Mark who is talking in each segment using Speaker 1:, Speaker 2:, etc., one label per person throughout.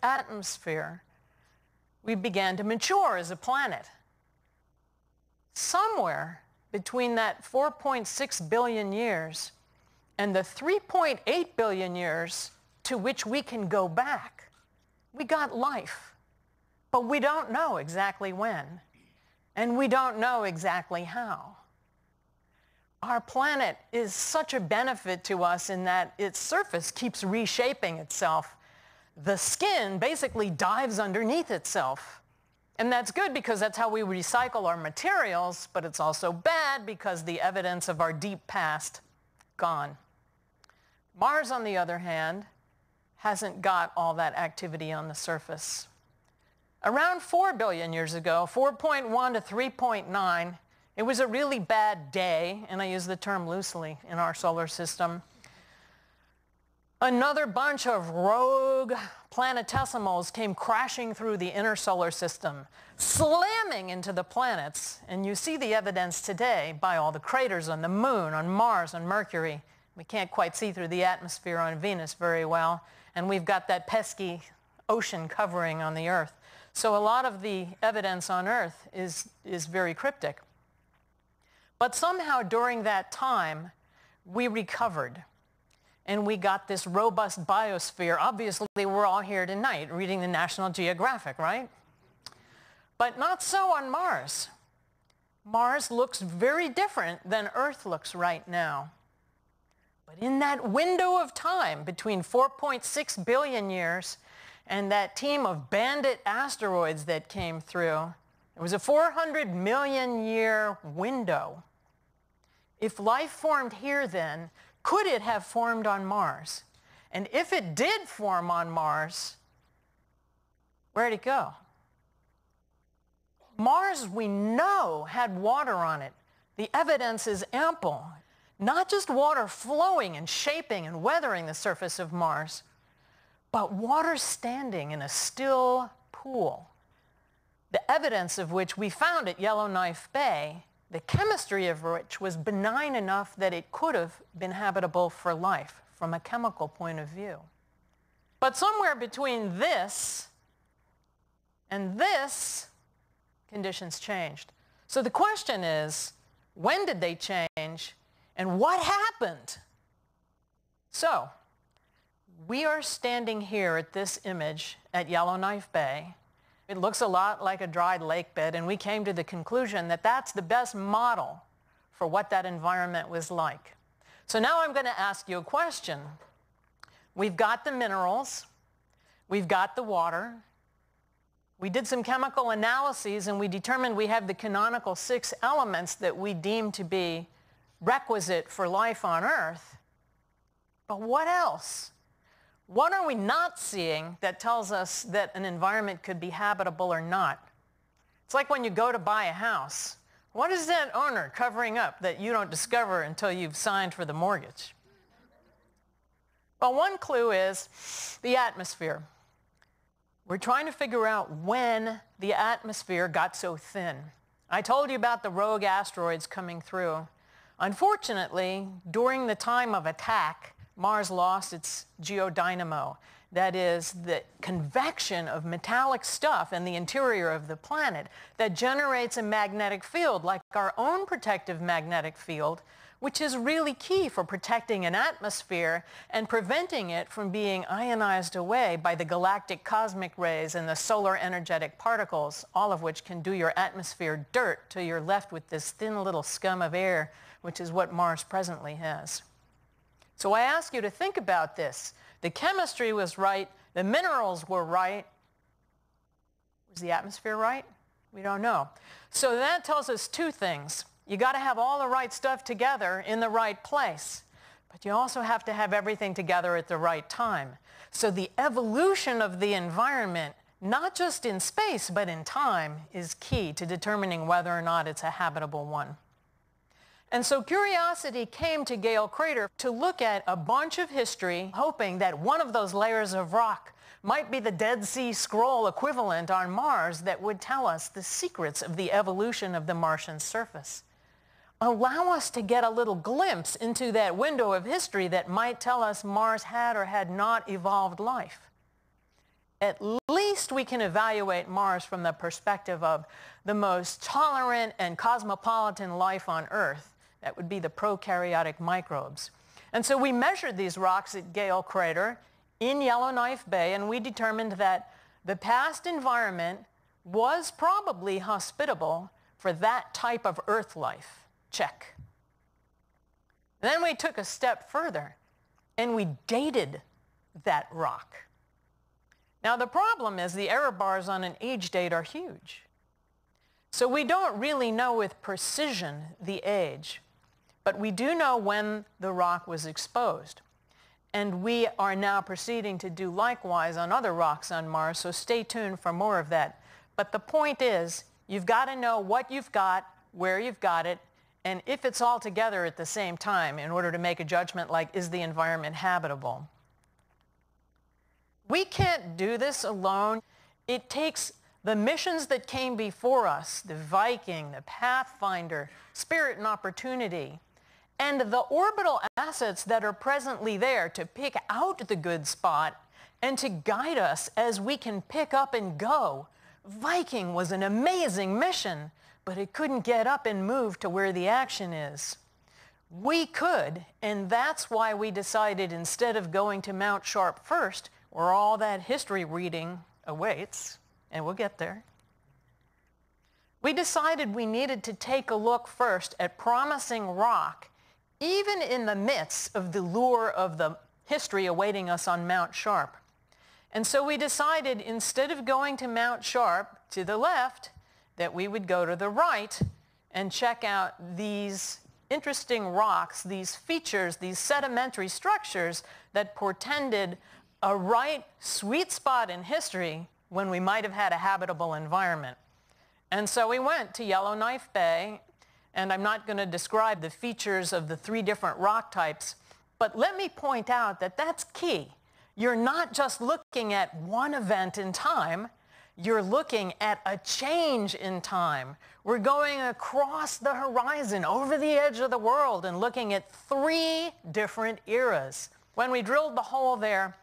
Speaker 1: atmosphere, we began to mature as a planet. Somewhere between that 4.6 billion years and the 3.8 billion years to which we can go back, we got life. But we don't know exactly when, and we don't know exactly how. Our planet is such a benefit to us in that its surface keeps reshaping itself. The skin basically dives underneath itself. And that's good because that's how we recycle our materials, but it's also bad because the evidence of our deep past, gone. Mars, on the other hand, hasn't got all that activity on the surface. Around 4 billion years ago, 4.1 to 3.9, it was a really bad day, and I use the term loosely, in our solar system. Another bunch of rogue planetesimals came crashing through the inner solar system, slamming into the planets. And you see the evidence today by all the craters on the Moon, on Mars, on Mercury. We can't quite see through the atmosphere on Venus very well. And we've got that pesky ocean covering on the Earth. So a lot of the evidence on Earth is very cryptic. But somehow during that time, we recovered. And we got this robust biosphere. Obviously, we're all here tonight reading the National Geographic, right? But not so on Mars. Mars looks very different than Earth looks right now. But in that window of time between 4.6 billion years and that team of bandit asteroids that came through, it was a 400 million year window. If life formed here then, could it have formed on Mars? And if it did form on Mars, where'd it go? Mars, we know, had water on it. The evidence is ample. Not just water flowing and shaping and weathering the surface of Mars, but water standing in a still pool. The evidence of which we found at Yellowknife Bay, the chemistry of which was benign enough that it could have been habitable for life from a chemical point of view. But somewhere between this and this, conditions changed. So the question is, when did they change and what happened? So, we are standing here at this image at Yellowknife Bay. It looks a lot like a dried lake bed, and we came to the conclusion that that's the best model for what that environment was like. So now I'm going to ask you a question. We've got the minerals, we've got the water, we did some chemical analyses and we determined we have the canonical 6 elements that we deem to be requisite for life on Earth. But what else? What are we not seeing that tells us that an environment could be habitable or not? It's like when you go to buy a house. What is that owner covering up that you don't discover until you've signed for the mortgage? Well, one clue is the atmosphere. We're trying to figure out when the atmosphere got so thin. I told you about the rogue asteroids coming through. Unfortunately, during the time of attack, Mars lost its geodynamo. That is, the convection of metallic stuff in the interior of the planet that generates a magnetic field, like our own protective magnetic field, which is really key for protecting an atmosphere and preventing it from being ionized away by the galactic cosmic rays and the solar energetic particles, all of which can do your atmosphere dirt till you're left with this thin little scum of air, which is what Mars presently has. So I ask you to think about this. The chemistry was right, the minerals were right. Was the atmosphere right? We don't know. So that tells us 2 things. You got to have all the right stuff together in the right place, but you also have to have everything together at the right time. So the evolution of the environment, not just in space, but in time, is key to determining whether or not it's a habitable one. And so curiosity came to Gale Crater to look at a bunch of history, hoping that one of those layers of rock might be the Dead Sea Scroll equivalent on Mars that would tell us the secrets of the evolution of the Martian surface. Allow us to get a little glimpse into that window of history that might tell us Mars had or had not evolved life. at least we can evaluate Mars from the perspective of the most tolerant and cosmopolitan life on Earth. That would be the prokaryotic microbes. And so we measured these rocks at Gale Crater in Yellowknife Bay, and we determined that the past environment was probably hospitable for that type of Earth life. Check. Then we took a step further, and we dated that rock. Now the problem is the error bars on an age date are huge. So we don't really know with precision the age, but we do know when the rock was exposed. And we are now proceeding to do likewise on other rocks on Mars, so stay tuned for more of that. But the point is, you've got to know what you've got, where you've got it, and if it's all together at the same time in order to make a judgment like, is the environment habitable? We can't do this alone. It takes the missions that came before us, the Viking, the Pathfinder, Spirit and Opportunity, and the orbital assets that are presently there to pick out the good spot and to guide us as we can pick up and go. Viking was an amazing mission, but it couldn't get up and move to where the action is. We could, and that's why we decided instead of going to Mount Sharp first, where all that history reading awaits, and we'll get there, we decided we needed to take a look first at promising rock, even in the midst of the lure of the history awaiting us on Mount Sharp. And so we decided instead of going to Mount Sharp to the left, that we would go to the right and check out these interesting rocks, these features, these sedimentary structures that portended a right sweet spot in history when we might have had a habitable environment. And so we went to Yellowknife Bay, and I'm not going to describe the features of the 3 different rock types, but let me point out that that's key. You're not just looking at one event in time, you're looking at a change in time. We're going across the horizon, over the edge of the world, and looking at 3 different eras. When we drilled the hole there,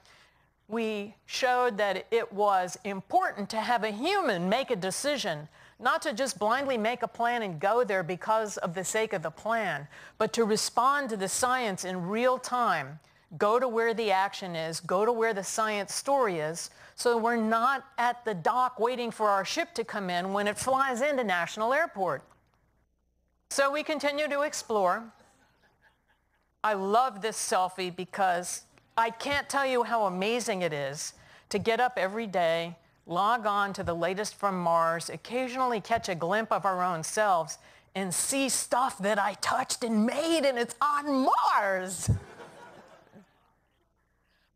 Speaker 1: we showed that it was important to have a human make a decision, not to just blindly make a plan and go there because of the sake of the plan, but to respond to the science in real time. Go to where the action is, go to where the science story is, so we're not at the dock waiting for our ship to come in when it flies into National Airport. So we continue to explore. I love this selfie because I can't tell you how amazing it is to get up every day, log on to the latest from Mars, occasionally catch a glimpse of our own selves, and see stuff that I touched and made, and it's on Mars.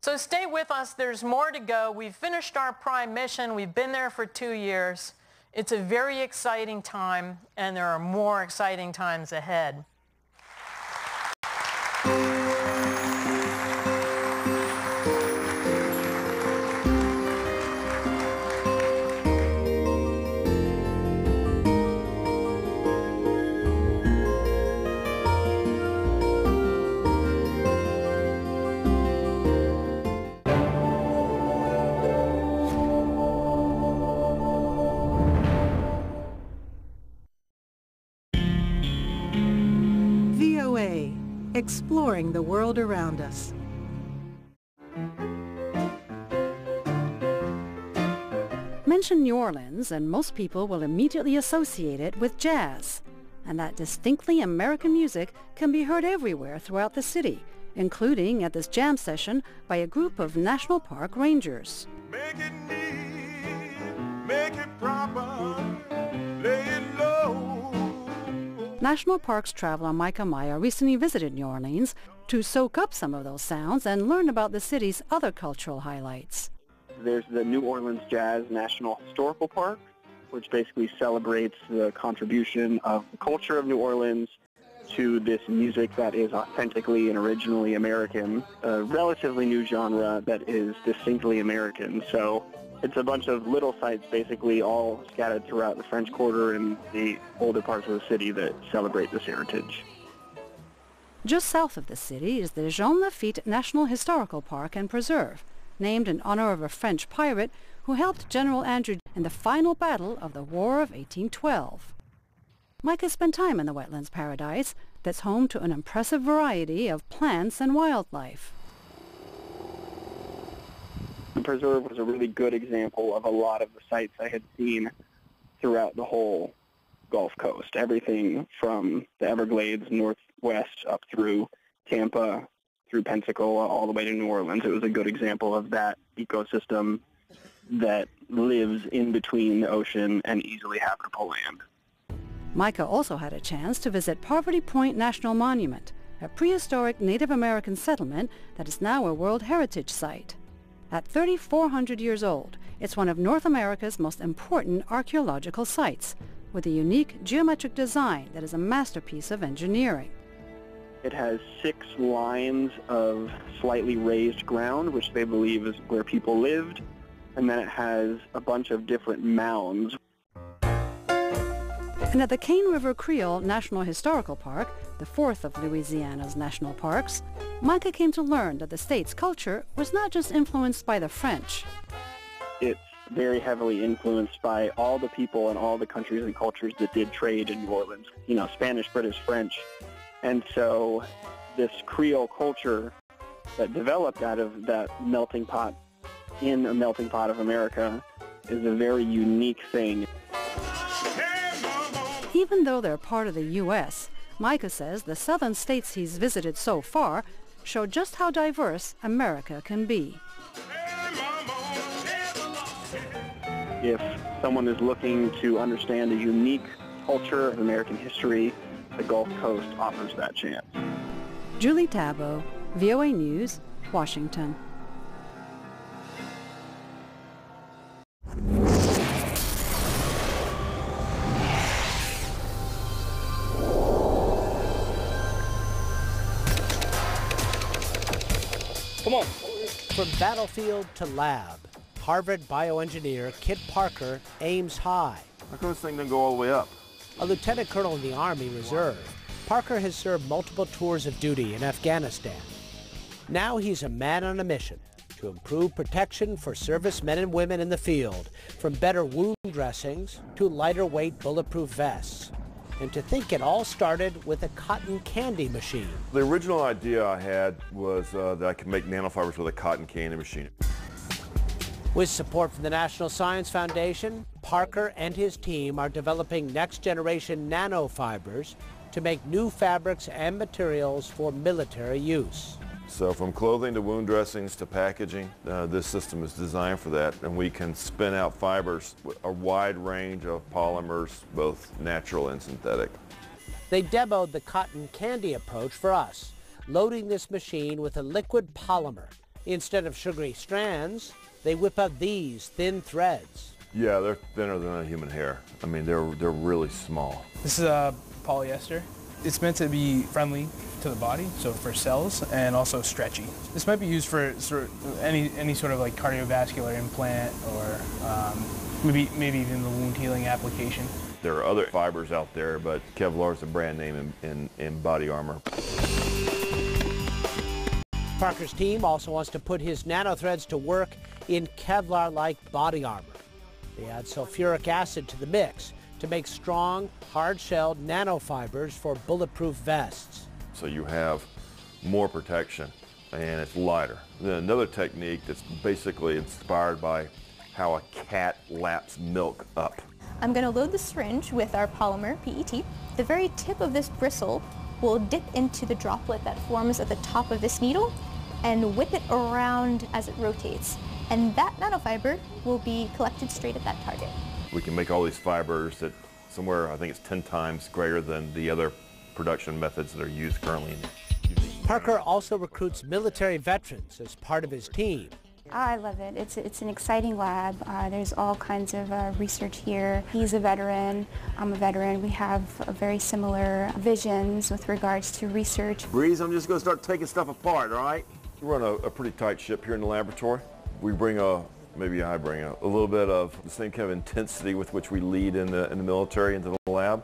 Speaker 1: So stay with us. There's more to go. We've finished our prime mission. We've been there for 2 years. It's a very exciting time, and there are more exciting times ahead.
Speaker 2: VOA, exploring the world around us. Mention New Orleans and most people will immediately associate it with jazz. And that distinctly American music can be heard everywhere throughout the city, including at this jam session by a group of National Park Rangers.
Speaker 3: Make it neat, make it proper, lay it low.
Speaker 2: National Parks traveler Micah Meyer recently visited New Orleans to soak up some of those sounds and learn about the city's other cultural highlights.
Speaker 4: There's the New Orleans Jazz National Historical Park, which basically celebrates the contribution of the culture of New Orleans to this music that is authentically and originally American, a relatively new genre that is distinctly American. So it's a bunch of little sites basically all scattered throughout the French Quarter and the older parts of the city that celebrate this heritage.
Speaker 2: Just south of the city is the Jean Lafitte National Historical Park and Preserve, named in honor of a French pirate who helped General Andrew in the final battle of the War of 1812. Micah spent time in the wetlands paradise that's home to an impressive variety of plants and wildlife.
Speaker 4: The preserve was a really good example of a lot of the sites I had seen throughout the whole Gulf Coast. Everything from the Everglades northwest up through Tampa, through Pensacola, all the way to New Orleans. It was a good example of that ecosystem that lives in between the ocean and easily habitable land.
Speaker 2: Micah also had a chance to visit Poverty Point National Monument, a prehistoric Native American settlement that is now a World Heritage Site. At 3,400 years old, it's one of North America's most important archaeological sites, with a unique geometric design that is a masterpiece of engineering.
Speaker 4: It has 6 lines of slightly raised ground, which they believe is where people lived, and then it has a bunch of different mounds.
Speaker 2: And at the Cane River Creole National Historical Park, the fourth of Louisiana's national parks, Micah came to learn that the state's culture was not just influenced by the French.
Speaker 4: It's very heavily influenced by all the people and all the countries and cultures that did trade in New Orleans, Spanish, British, French. And so this Creole culture that developed out of that melting pot in a melting pot of America is a very unique thing.
Speaker 2: Even though they're part of the U.S., Micah says the southern states he's visited so far show just how diverse America can be.
Speaker 4: If someone is looking to understand a unique culture of American history, the Gulf Coast offers that chance.
Speaker 2: Julie Daawo, VOA News, Washington.
Speaker 5: Come on. From battlefield to lab, Harvard bioengineer Kit Parker aims high.
Speaker 3: How come this thing doesn't go all the way up?
Speaker 5: A lieutenant colonel in the Army Reserve, Parker has served multiple tours of duty in Afghanistan. Now he's a man on a mission to improve protection for servicemen and women in the field, from better wound dressings to lighter weight bulletproof vests. And to think it all started with a cotton candy machine.
Speaker 3: The original idea I had was that I could make nanofibers with a cotton candy machine.
Speaker 5: With support from the National Science Foundation, Parker and his team are developing next-generation nanofibers to make new fabrics and materials for military use.
Speaker 3: So from clothing to wound dressings to packaging, this system is designed for that, and we can spin out fibers with a wide range of polymers, both natural and synthetic.
Speaker 5: They demoed the cotton candy approach for us, loading this machine with a liquid polymer. Instead of sugary strands, they whip out these thin threads.
Speaker 3: Yeah, they're thinner than a human hair. I mean, they're really small.
Speaker 6: This is polyester. It's meant to be friendly to the body, so for cells, and also stretchy. This might be used for any sort of like cardiovascular implant, or maybe even the wound healing application.
Speaker 3: There are other fibers out there, but Kevlar is a brand name in body armor.
Speaker 5: Parker's team also wants to put his nanothreads to work in Kevlar-like body armor. They add sulfuric acid to the mix to make strong, hard-shelled nanofibers for bulletproof vests.
Speaker 3: So you have more protection, and it's lighter. Then another technique that's basically inspired by how a cat laps milk up.
Speaker 7: I'm going to load the syringe with our polymer, PET. The very tip of this bristle will dip into the droplet that forms at the top of this needle and whip it around as it rotates. And that nanofiber will be collected straight at that target.
Speaker 3: We can make all these fibers that somewhere, I think it's 10 times greater than the other production methods that are used currently.
Speaker 5: Parker also recruits military veterans as part of his team.
Speaker 8: I love it. It's an exciting lab. There's all kinds of research here. He's a veteran. I'm a veteran. We have very similar visions with regards to research.
Speaker 9: Breeze, I'm just going to start taking stuff apart, all right?
Speaker 3: We run a pretty tight ship here in the laboratory. We bring maybe I bring a little bit of the same kind of intensity with which we lead in the military into the lab.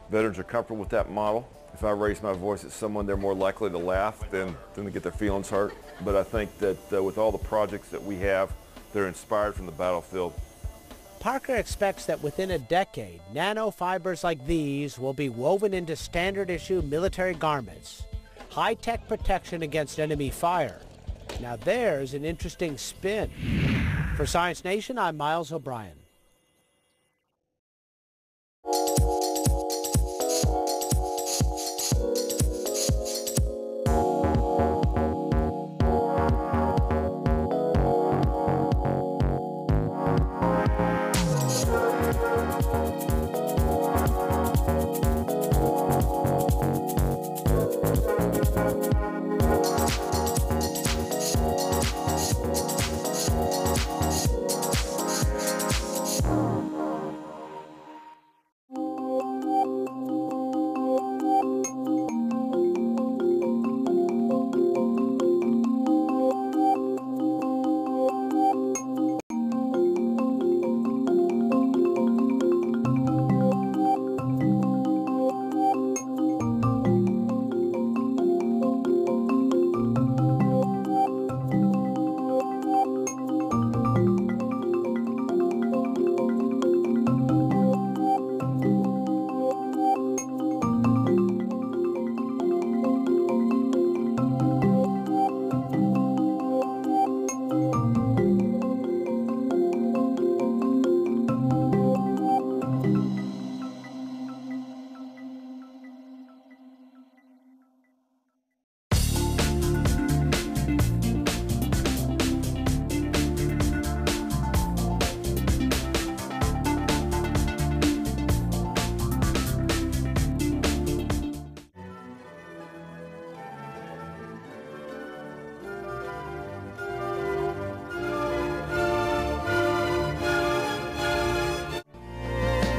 Speaker 3: Veterans are comfortable with that model. If I raise my voice at someone, they're more likely to laugh than to get their feelings hurt. But I think that with all the projects that we have They're inspired from the battlefield.
Speaker 5: Parker expects that within a decade, nanofibers like these will be woven into standard-issue military garments. High-tech protection against enemy fire. Now there's an interesting spin. For Science Nation, I'm Miles O'Brien.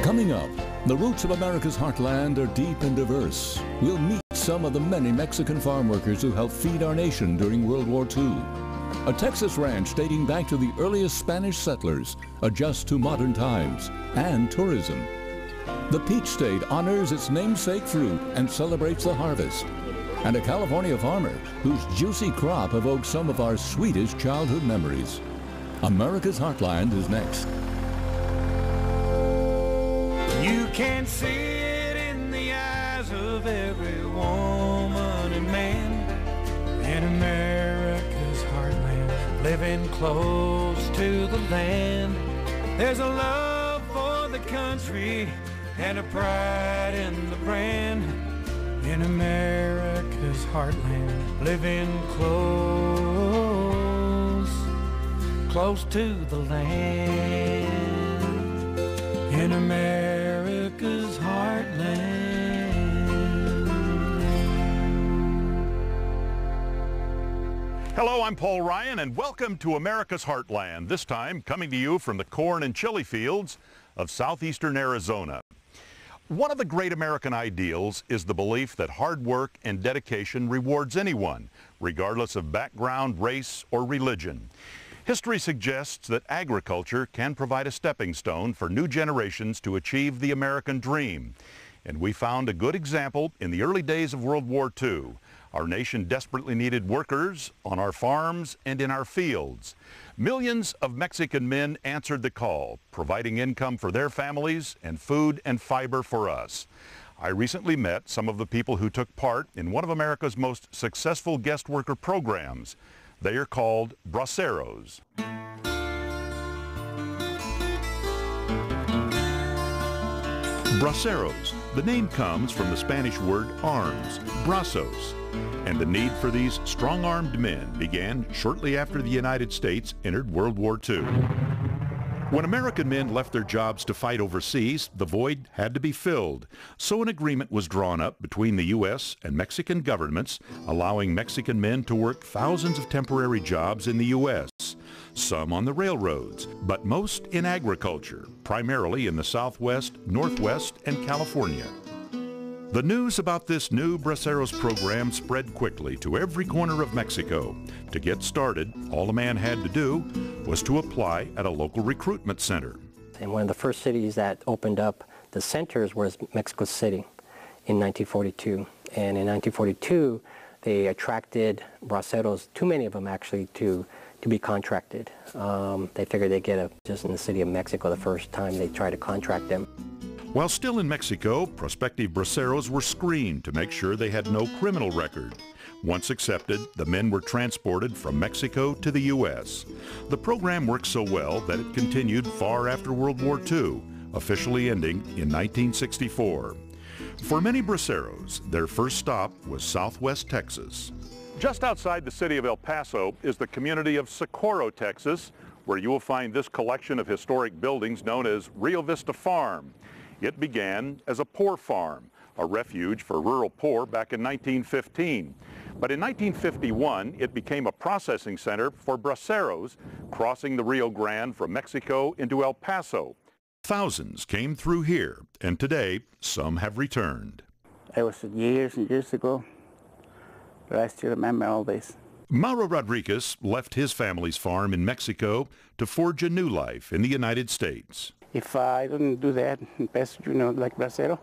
Speaker 10: Coming up, the roots of America's heartland are deep and diverse. We'll meet some of the many Mexican farm workers who helped feed our nation during World War II. A Texas ranch dating back to the earliest Spanish settlers adjusts to modern times, and tourism. The Peach State honors its namesake fruit and celebrates the harvest. And a California farmer whose juicy crop evokes some of our sweetest childhood memories. America's Heartland is next.
Speaker 11: You can see it in the eyes of every woman and man in America's heartland, living close to the land. There's a love for the country and a pride in the brand in America's heartland, living close to the land in America's heartland.
Speaker 12: Hello, I'm Paul Ryan, and welcome to America's Heartland, this time coming to you from the corn and chili fields of southeastern Arizona. One of the great American ideals is the belief that hard work and dedication rewards anyone, regardless of background, race, or religion. History suggests that agriculture can provide a stepping stone for new generations to achieve the American dream. And we found a good example in the early days of World War II. Our nation desperately needed workers on our farms and in our fields. Millions of Mexican men answered the call, providing income for their families and food and fiber for us. I recently met some of the people who took part in one of America's most successful guest worker programs. They are called braceros. Braceros. The name comes from the Spanish word arms, brazos, and the need for these strong-armed men began shortly after the United States entered World War II. When American men left their jobs to fight overseas, the void had to be filled. So an agreement was drawn up between the U.S. and Mexican governments, allowing Mexican men to work thousands of temporary jobs in the U.S., some on the railroads, but most in agriculture, primarily in the Southwest, Northwest, and California. The news about this new Braceros program spread quickly to every corner of Mexico. To get started, all a man had to do was to apply at a local recruitment center.
Speaker 13: And one of the first cities that opened up the centers was Mexico City in 1942. And in 1942, they attracted braceros, too many of them actually, to to be contracted. They figured they'd get just in the city of Mexico the first time they tried to contract them.
Speaker 12: While still in Mexico, prospective braceros were screened to make sure they had no criminal record. Once accepted, the men were transported from Mexico to the U.S. The program worked so well that it continued far after World War II, officially ending in 1964. For many braceros, their first stop was Southwest Texas. Just outside the city of El Paso is the community of Socorro, Texas, where you will find this collection of historic buildings known as Rio Vista Farm. It began as a poor farm, a refuge for rural poor back in 1915. But in 1951, it became a processing center for braceros crossing the Rio Grande from Mexico into El Paso. Thousands came through here, and today, some have returned.
Speaker 14: It was years and years ago, but I still remember all this.
Speaker 12: Mauro Rodriguez left his family's farm in Mexico to forge a new life in the United States.
Speaker 14: If I didn't do that, like bracero,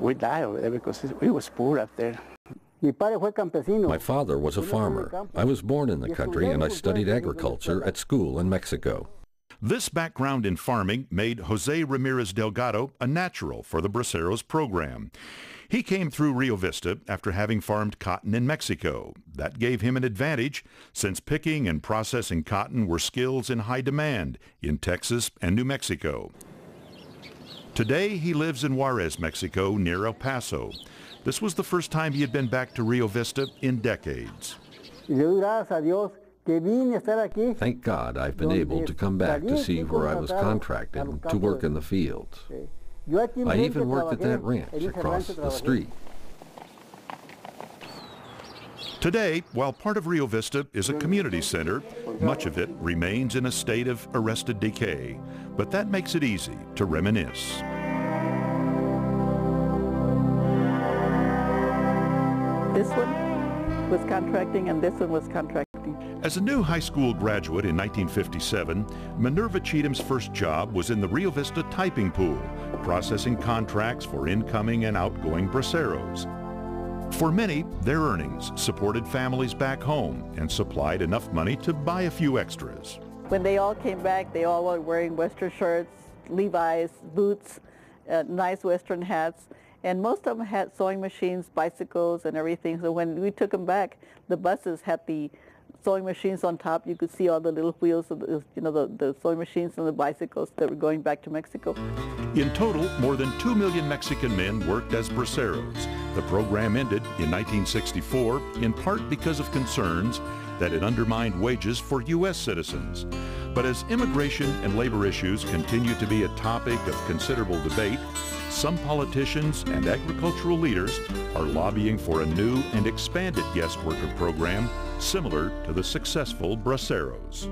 Speaker 14: we'd die over there because we was poor up there.
Speaker 15: My father was a farmer. I was born in the country and I studied agriculture at school in Mexico.
Speaker 12: This background in farming made Jose Ramirez Delgado a natural for the Braceros program. He came through Rio Vista after having farmed cotton in Mexico. That gave him an advantage since picking and processing cotton were skills in high demand in Texas and New Mexico. Today he lives in Juarez, Mexico, near El Paso. This was the first time he had been back to Rio Vista in decades.
Speaker 15: Thank God I've been able to come back to see where I was contracted to work in the fields. I even worked at that ranch across the street.
Speaker 12: Today, while part of Rio Vista is a community center, much of it remains in a state of arrested decay. But that makes it easy to reminisce.
Speaker 16: This one was contracting and this one was contracting.
Speaker 12: As a new high school graduate in 1957, Minerva Cheatham's first job was in the Rio Vista typing pool, processing contracts for incoming and outgoing braceros. For many, their earnings supported families back home and supplied enough money to buy a few extras.
Speaker 16: When they all came back, they all were wearing Western shirts, Levi's, boots, nice Western hats, and most of them had sewing machines, bicycles, and everything. So when we took them back, the buses had the sewing machines on top. You could see all the little wheels of the sewing machines and the bicycles that were going back to Mexico.
Speaker 12: In total, more than 2 million Mexican men worked as braceros. The program ended in 1964, in part because of concerns that it undermined wages for U.S. citizens. But as immigration and labor issues continue to be a topic of considerable debate, some politicians and agricultural leaders are lobbying for a new and expanded guest worker program similar to the successful braceros.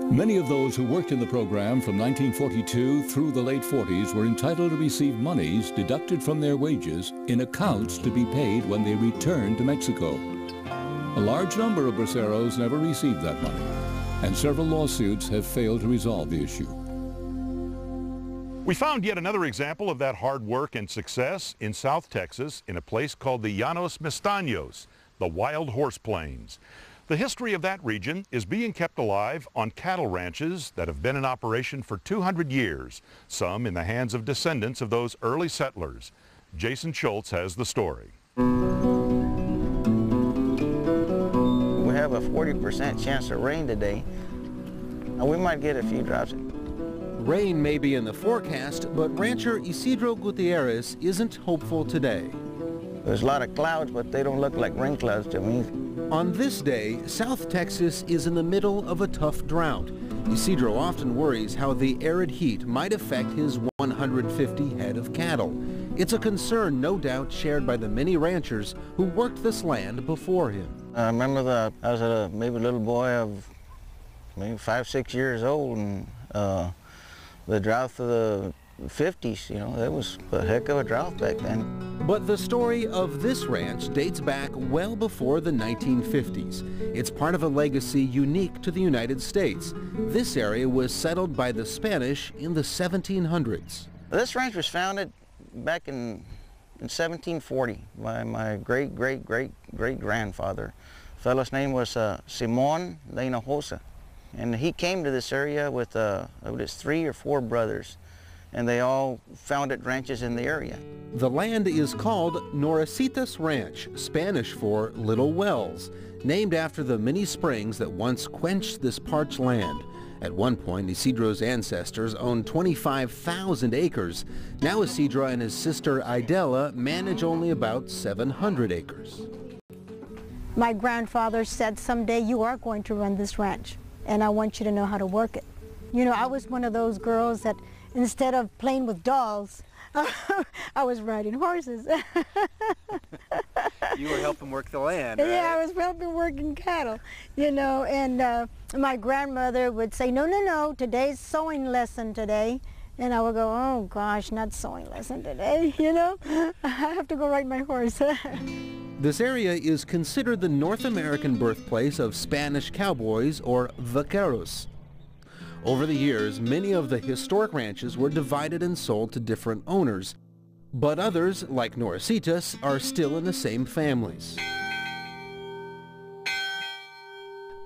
Speaker 10: Many of those who worked in the program from 1942 through the late 40s were entitled to receive monies deducted from their wages in accounts to be paid when they returned to Mexico. A large number of braceros never received that money, and several lawsuits have failed to resolve the issue.
Speaker 12: We found yet another example of that hard work and success in South Texas in a place called the Llanos Mistaños, the Wild Horse Plains. The history of that region is being kept alive on cattle ranches that have been in operation for 200 years, some in the hands of descendants of those early settlers. Jason Schultz has the story.
Speaker 17: We have a 40% chance of rain today. We might get a few drops.
Speaker 18: Rain may be in the forecast, but rancher Isidro Gutierrez isn't hopeful today.
Speaker 17: There's a lot of clouds, but they don't look like rain clouds to me.
Speaker 18: On this day, South Texas is in the middle of a tough drought. Isidro often worries how the arid heat might affect his 150 head of cattle. It's a concern no doubt shared by the many ranchers who worked this land before him.
Speaker 17: I remember that I was maybe a little boy of maybe 5, 6 years old, and the drought of the 50s, that was a heck of a drought back then.
Speaker 18: But the story of this ranch dates back well before the 1950s. It's part of a legacy unique to the United States. This area was settled by the Spanish in the 1700s.
Speaker 17: This ranch was founded back in 1740 by my great-great-great-great-grandfather. fellow's name was Simon de Hinojosa. And he came to this area with his 3 or 4 brothers, and they all founded ranches in the area.
Speaker 18: The land is called Norecitas Ranch, Spanish for Little Wells, named after the many springs that once quenched this parched land. At one point, Isidro's ancestors owned 25,000 acres. Now Isidro and his sister Idela manage only about 700 acres.
Speaker 19: My grandfather said, someday you are going to run this ranch, and I want you to know how to work it. You know, I was one of those girls that instead of playing with dolls, I was riding horses.
Speaker 20: You were helping work the land, right?
Speaker 19: Yeah, I was helping working cattle, you know, and my grandmother would say, no, no, no, today's sewing lesson today. And I would go, oh gosh, not sewing lesson today, you know? I have to go ride my horse.
Speaker 18: This area is considered the North American birthplace of Spanish cowboys, or vaqueros. Over the years, many of the historic ranches were divided and sold to different owners, but others, like Norecitas, are still in the same families.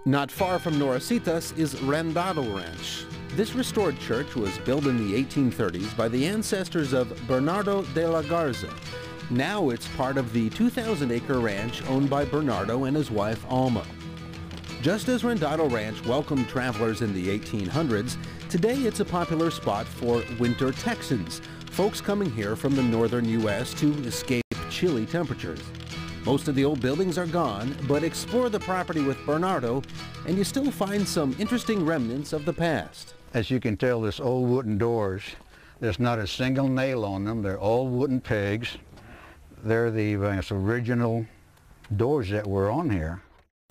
Speaker 18: Not far from Norecitas is Rendado Ranch. This restored church was built in the 1830s by the ancestors of Bernardo de la Garza. Now it's part of the 2,000-acre ranch owned by Bernardo and his wife Alma. Just as Rendado Ranch welcomed travelers in the 1800s, today it's a popular spot for winter Texans, folks coming here from the northern U.S. to escape chilly temperatures. Most of the old buildings are gone, but explore the property with Bernardo and you still find some interesting remnants of the past.
Speaker 21: As you can tell, there's old wooden doors. There's not a single nail on them. They're all wooden pegs. They're the original doors that were on here.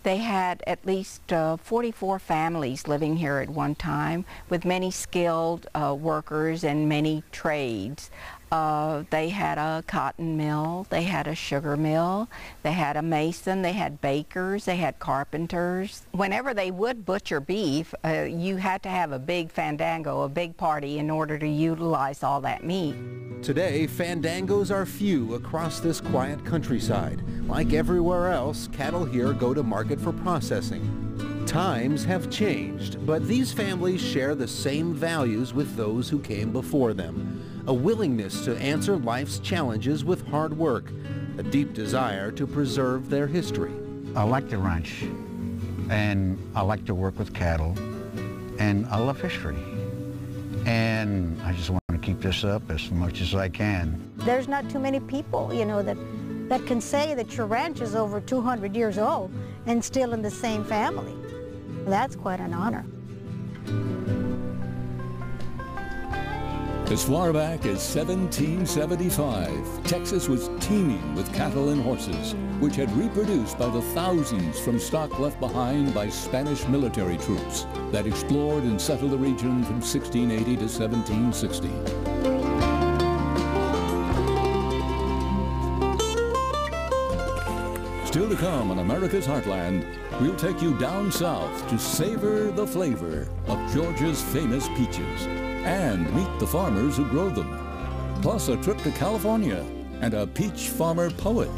Speaker 22: They had at least 44 families living here at one time, with many skilled workers and many trades. They had a cotton mill, they had a sugar mill, they had a mason, they had bakers, they had carpenters. Whenever they would butcher beef, you had to have a big fandango, a big party, in order to utilize all that meat.
Speaker 18: Today, fandangos are few across this quiet countryside. Like everywhere else, cattle here go to market for processing. Times have changed, but these families share the same values with those who came before them. A willingness to answer life's challenges with hard work, a deep desire to preserve their history.
Speaker 21: I like the ranch, and I like to work with cattle, and I love history. And I just want to keep this up as much as I can.
Speaker 19: There's not too many people, you know, that can say that your ranch is over 200 years old and still in the same family. That's quite an honor.
Speaker 10: As far back as 1775, Texas was teeming with cattle and horses, which had reproduced by the thousands from stock left behind by Spanish military troops that explored and settled the region from 1680 to 1760. Still to come on America's Heartland, we'll take you down south to savor the flavor of Georgia's famous peaches and meet the farmers who grow them. Plus a trip to California and a peach farmer poet.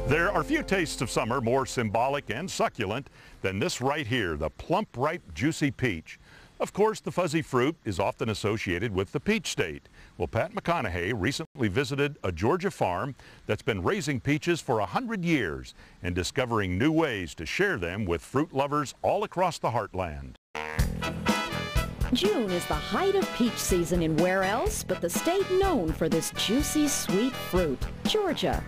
Speaker 12: There are few tastes of summer more symbolic and succulent than this right here, the plump, ripe, juicy peach. Of course, the fuzzy fruit is often associated with the peach state. Well, Pat McConaughey recently visited a Georgia farm that's been raising peaches for 100 years and discovering new ways to share them with fruit lovers all across the heartland.
Speaker 23: June is the height of peach season in where else but the state known for this juicy, sweet fruit, Georgia.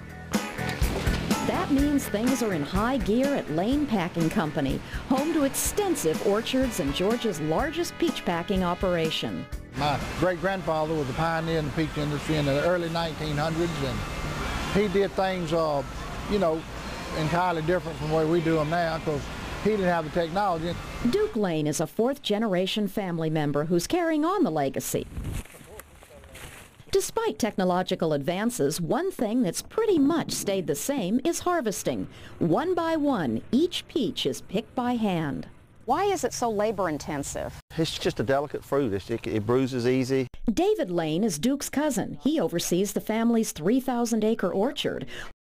Speaker 23: That means things are in high gear at Lane Packing Company, home to extensive orchards and Georgia's largest peach packing operation.
Speaker 24: My great-grandfather was a pioneer in the peach industry in the early 1900s, and he did things, you know, entirely different from the way we do them now, because he didn't have the technology.
Speaker 23: Duke Lane is a fourth-generation family member who's carrying on the legacy. Despite technological advances, one thing that's pretty much stayed the same is harvesting. One by one, each peach is picked by hand.
Speaker 25: Why is it so labor-intensive?
Speaker 21: It's just a delicate fruit. It bruises easy.
Speaker 23: David Lane is Duke's cousin. He oversees the family's 3,000-acre orchard.